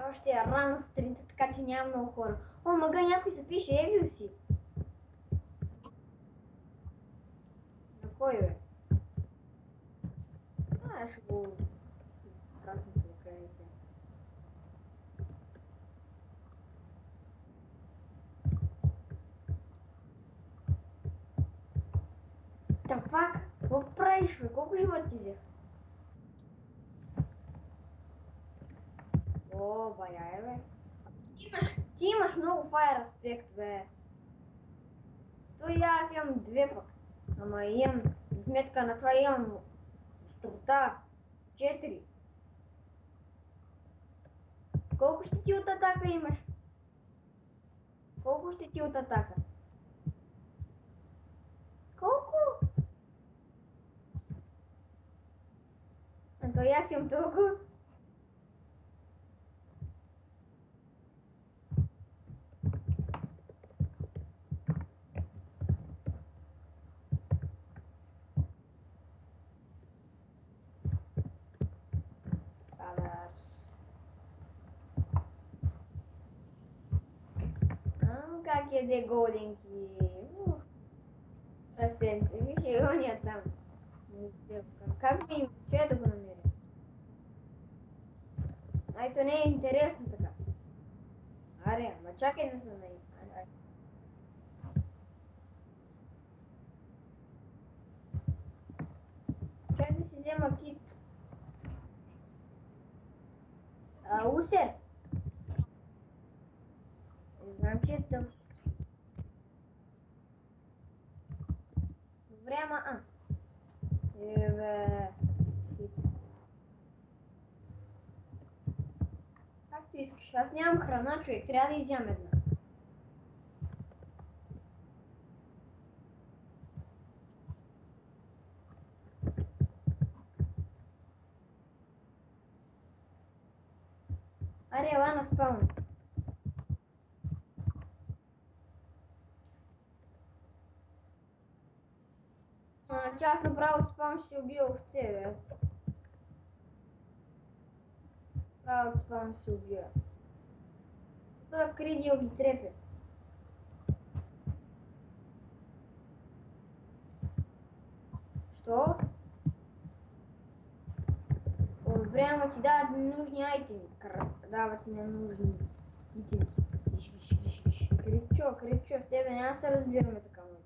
още е рано сутринта, така че няма много хора. О, мага, някой се пише, евил си. На кой бе? Ще го... Красни се окрени се. Та пак, какво правиш бе? Колко живот ти взех? О, бая бе. Ти имаш много файер аспект, бе. То и аз имам две пък. Ама имам, за сметка на това имам острота 4. Колко ще ти от атака имаш? Колко ще ти от атака? Колко? А то и аз имам толкова. Как еде голденки. Растенце. Виж, ония там. Как го има? Че да го намеря? Ето не е интересно така. Аре, ама чакай да се наи. Чакай да си взема кит. Усер. Не знам, че е тъп. Добре, ама бе. Както искаш. Аз нямам храна, човек. Трябва да изям една. Аре, ела на спална. Че аз направо от спам ще си убия овце, бе. Направо от спам ще си убия. Това кридио ги трепе. Що? Добре, ама ти дават ненужни айтеми. Дават ти ненужни итеми. Виж. Кричо, с тебе няма се разбираме така много.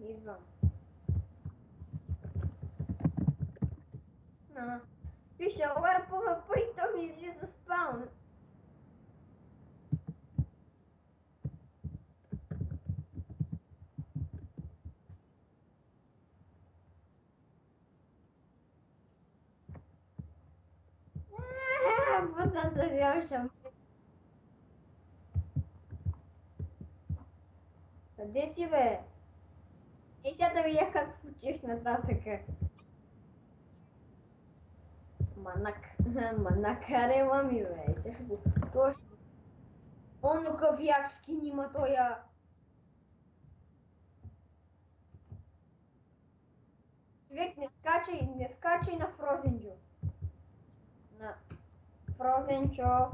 Идвам. Вижте, лар PvP и то ми излиза спаун. Потом да вземем. Къде си, бе? И сега да видя как учих нататък. Манак, арела ми, бе. Също точно. Он какъв як скин има тоя. Човек, не скачай на Фрозенджо. На Фрозенчо.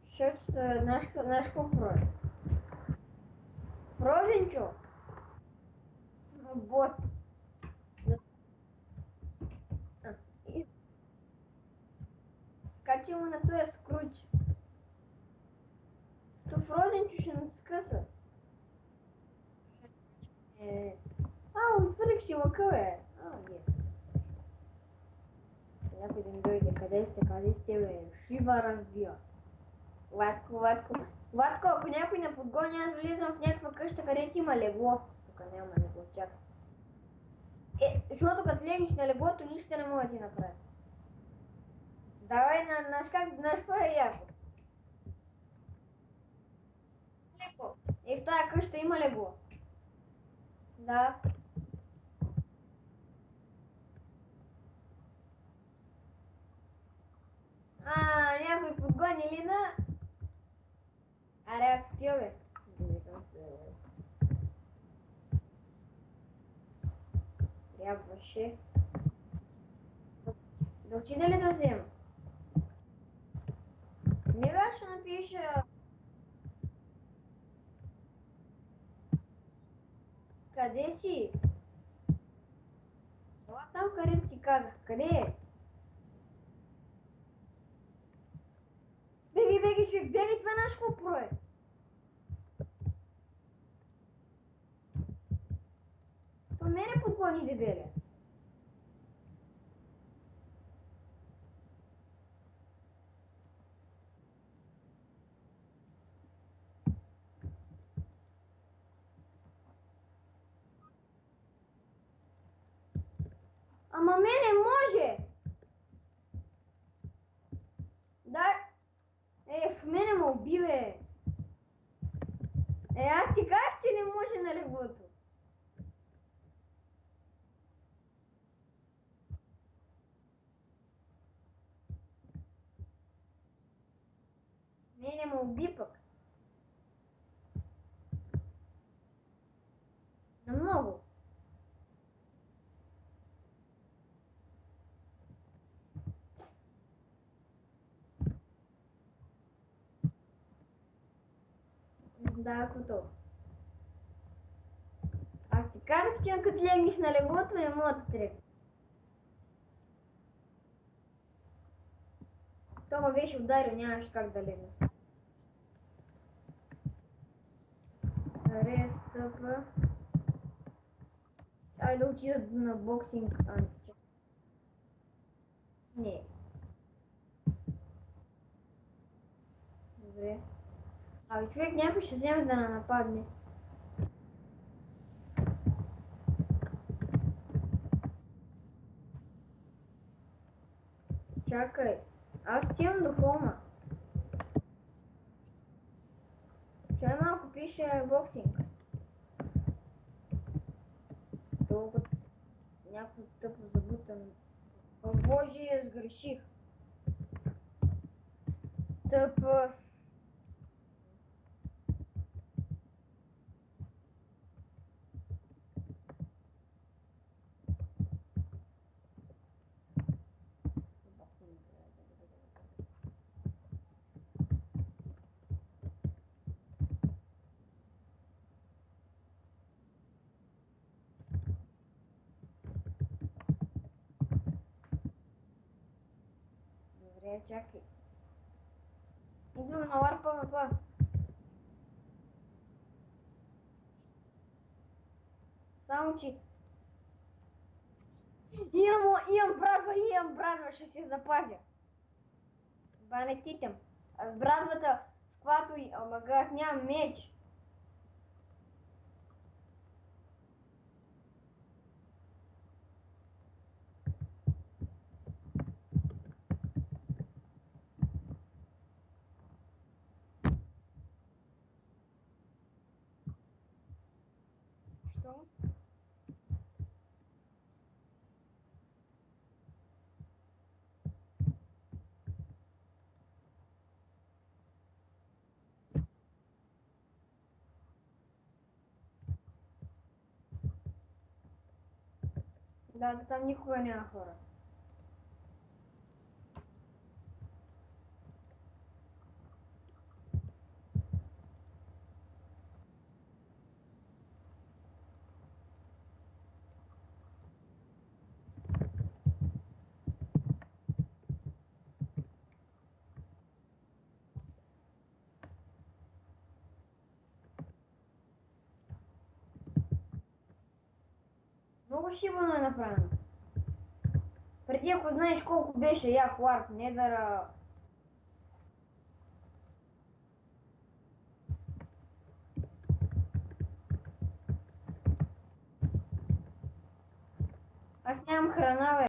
Защото са, знаеш какво прави? Фрозенчо. Бот. Скачай му на този скруч. То Фрозенчо ще нас скъса. Извърих си лъка, бе. Yes. Някой да ми дойде. Къде сте, бе? Шива разбия. Владко, ако някой не подгони, аз влизам в някаква къща, където има легло. Тук няма легло, чакай. Защото като легнеш на леглото, нищо не мога да ти направя. Давай, знаеш какво е яко? Леко. В тая къща има легло. Да. Някой подгони ли на... Аре, аз пил, бе. Я вообще... Да отида ли да взема? Не беше напиша... Къде си? Това там, където ти казах. Къде е? Беги, беги, човек, беги, това наш какво е? То мене подгони, дебеле. Ама мене може! Да... в мене ме уби, бе. Аз ти казах, че не може на леглото. Мене ме уби пък. На много. Да, ако то. Аз ти казах, че като легнеш на леглото, не мога да трепи. То ме беше ударил, нямаше как да легна. Рестъпа. Ай да отида на боксинг. Не. Добре. Абе, човек някой ще вземе да не нападне. Чакай. Аз отивам до хома. Чай малко пише боксинг. Толкова някакво тъпо забутано. О, Боже, сгреших. Тъпа. Добре, чакай. Идвам на War PvP. Само че... Имам брадва, ще се запазя. Ба не титам. А с брадвата, с която и... Ама аз нямам меч. Що? Да, там никога няма хора. Много шибано е направено. Преди ако знаеш колко беше як Warp Nether, аз нямам храна, бе.